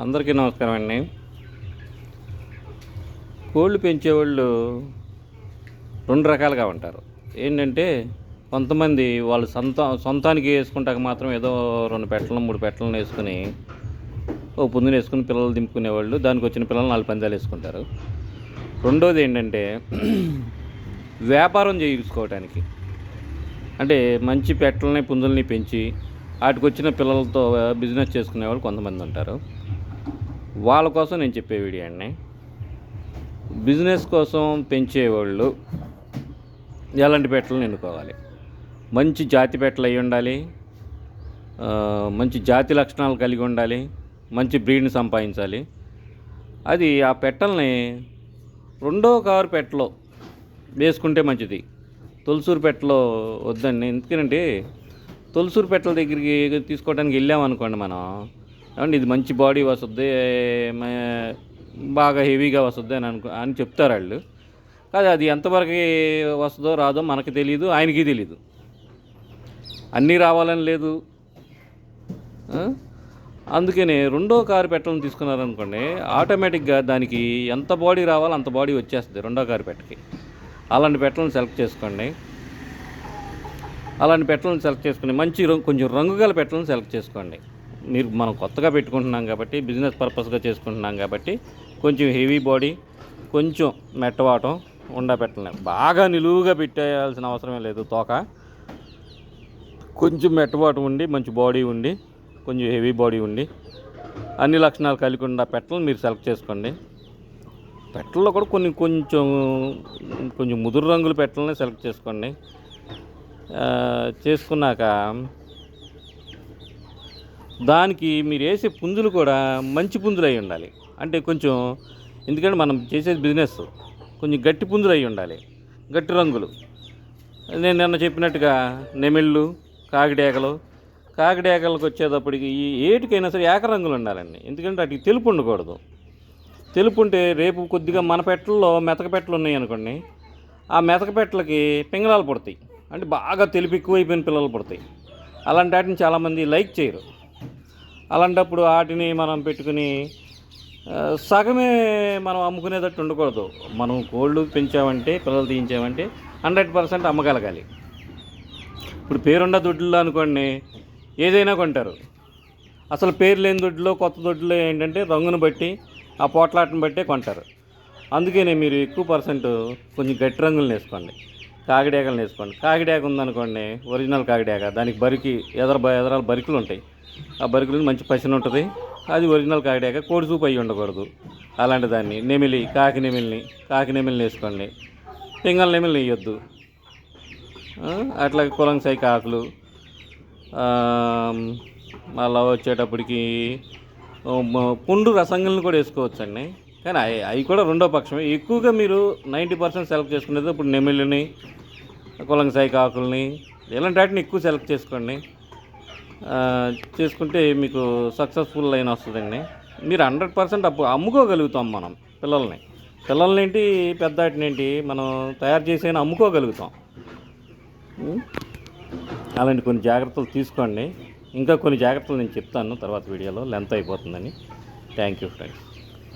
అందరికీ నమస్కారం అండి. కోళ్ళు పెంచేవాళ్ళు రెండు రకాలుగా ఉంటారు. ఏంటంటే కొంతమంది వాళ్ళు సొంతానికి వేసుకుంటాక మాత్రం ఏదో 2 పెట్టలను 3 పెట్టలను వేసుకుని ఓ పుంజుని వేసుకుని పిల్లలు దింపుకునేవాళ్ళు, దానికి వచ్చిన పిల్లలు 4 పందాలు వేసుకుంటారు. రెండోది ఏంటంటే వ్యాపారం చేసుకోవటానికి, అంటే మంచి పెట్టలని పుంజుల్ని పెంచి వాటికి వచ్చిన పిల్లలతో బిజినెస్ చేసుకునేవాళ్ళు కొంతమంది ఉంటారు. వాళ్ళ కోసం నేను చెప్పే వీడియో అండి. బిజినెస్ కోసం పెంచేవాళ్ళు ఎలాంటి పెట్టలను ఎన్నుకోవాలి? మంచి జాతి పెట్టలు అయి ఉండాలి, మంచి జాతి లక్షణాలు కలిగి ఉండాలి, మంచి బ్రీడ్ని సంపాదించాలి. అది ఆ పెట్టల్ని రెండో కారు పెట్టలో వేసుకుంటే మంచిది. తొలసూరు పెట్టలో వద్దండి. ఎందుకంటే తొలసూరు పెట్టల దగ్గరికి తీసుకోవడానికి వెళ్ళామనుకోండి మనం, ఏమంటే ఇది మంచి బాడీ వస్తుంది, బాగా హెవీగా వస్తుంది అని చెప్తారు వాళ్ళు. కాదు, అది ఎంతవరకు వస్తుందో రాదో మనకి తెలియదు, ఆయనకి తెలియదు. అన్నీ రావాలని లేదు. అందుకనే రెండో కారు పెట్టలను తీసుకున్నారనుకోండి, ఆటోమేటిక్గా దానికి ఎంత బాడీ రావాలో అంత బాడీ వచ్చేస్తుంది రెండో కారు పెట్టకి. అలాంటి పెట్టలను సెలెక్ట్ చేసుకోండి. అలాంటి పెట్టలను సెలెక్ట్ చేసుకుని మంచి కొంచెం రంగు గల పెట్టలను సెలెక్ట్ చేసుకోండి. మనం కొత్తగా పెట్టుకుంటున్నాం కాబట్టి, బిజినెస్ పర్పస్గా చేసుకుంటున్నాం కాబట్టి కొంచెం హెవీ బాడీ, కొంచెం మెట్టవాటం ఉండా పెట్టలే. బాగా నిలువుగా పెట్టేయాల్సిన అవసరమే లేదు. తోక కొంచెం మెట్టవాటం ఉండి, మంచి బాడీ ఉండి, కొంచెం హెవీ బాడీ ఉండి, అన్ని లక్షణాలు కలిగి ఉన్న పెట్టలను మీరు సెలెక్ట్ చేసుకోండి. పెట్టల్లో కూడా కొంచెం ముదురు రంగుల పెట్టలని సెలెక్ట్ చేసుకోండి. చేసుకున్నాక దానికి మీరు వేసే పుంజులు కూడా మంచి పుంజులు అయి ఉండాలి. అంటే కొంచెం, ఎందుకంటే మనం చేసేది బిజినెస్, కొంచెం గట్టి పుంజులు అయి ఉండాలి, గట్టి రంగులు. నేను నిన్న చెప్పినట్టుగా నెమిళ్ళు, కాకిడేకలకు వచ్చేటప్పటికి ఏటికైనా సరే ఏకరంగులు ఉండాలండి. ఎందుకంటే వాటికి తెలుపు ఉండకూడదు. తెలుపు ఉంటే రేపు కొద్దిగా మన పెట్టల్లో మెతక పెట్టలు ఉన్నాయి అనుకోండి, ఆ మెతక పెట్టలకి పింగళాలు పుడతాయి, అంటే బాగా తెలుపు ఎక్కువైపోయిన పిల్లలు పుడతాయి. అలాంటి వాటిని చాలామంది లైక్ చేయరు. అలాంటప్పుడు వాటిని మనం పెట్టుకుని సగమే మనం అమ్ముకునేటట్టు ఉండకూడదు. మనం కోళ్ళు పెంచామంటే, పిల్లలు తీయించామంటే 100% అమ్మగలగాలి. ఇప్పుడు పేరున్న దొడ్లో అనుకోండి ఏదైనా కొంటారు. అసలు పేరు లేని దొడ్లో, కొత్త దొడ్లో ఏంటంటే రంగును బట్టి, ఆ పోట్లాటను బట్టే కొంటారు. అందుకనే మీరు ఎక్కువ పర్సెంట్ కొంచెం గట్టి రంగులను వేసుకోండి. కాకిడేకలను వేసుకోండి. కాకిడేక ఉందనుకోండి, ఒరిజినల్ కాకిడేక, దానికి బరికి ఎదరాలు బరికులు ఉంటాయి. ఆ బరికులు మంచి పసిన ఉంటుంది, అది ఒరిజినల్ కాకిడేక. కోడి సూపు అయ్యి ఉండకూడదు. అలాంటి దాన్ని కాకి నెమిలిని వేసుకోండి. పింగళ నెమిలిని వేయొద్దు. అట్లా కులంసాయి కాకులు. మళ్ళీ వచ్చేటప్పటికి పుండు రసంగులను కూడా వేసుకోవచ్చండి. కానీ అవి కూడా రెండో పక్షమే. ఎక్కువగా మీరు 90% సెలెక్ట్ చేసుకునేది ఇప్పుడు నెమిలిని, కులంసాయి కాకుల్ని, ఇలాంటి వాటిని ఎక్కువ సెలెక్ట్ చేసుకోండి. చేసుకుంటే మీకు సక్సెస్ఫుల్ లైన్ వస్తుందండి. మీరు 100% అమ్ముకోగలుగుతాం. మనం పిల్లల్ని ఏంటి, పెద్ద వాటిని ఏంటి, మనం తయారు చేసైనా అమ్ముకోగలుగుతాం. అలాంటి కొన్ని జాగ్రత్తలు తీసుకోండి. ఇంకా కొన్ని జాగ్రత్తలు నేను చెప్తాను తర్వాత వీడియోలో, లెంత్ అయిపోతుందని. Thank you friends.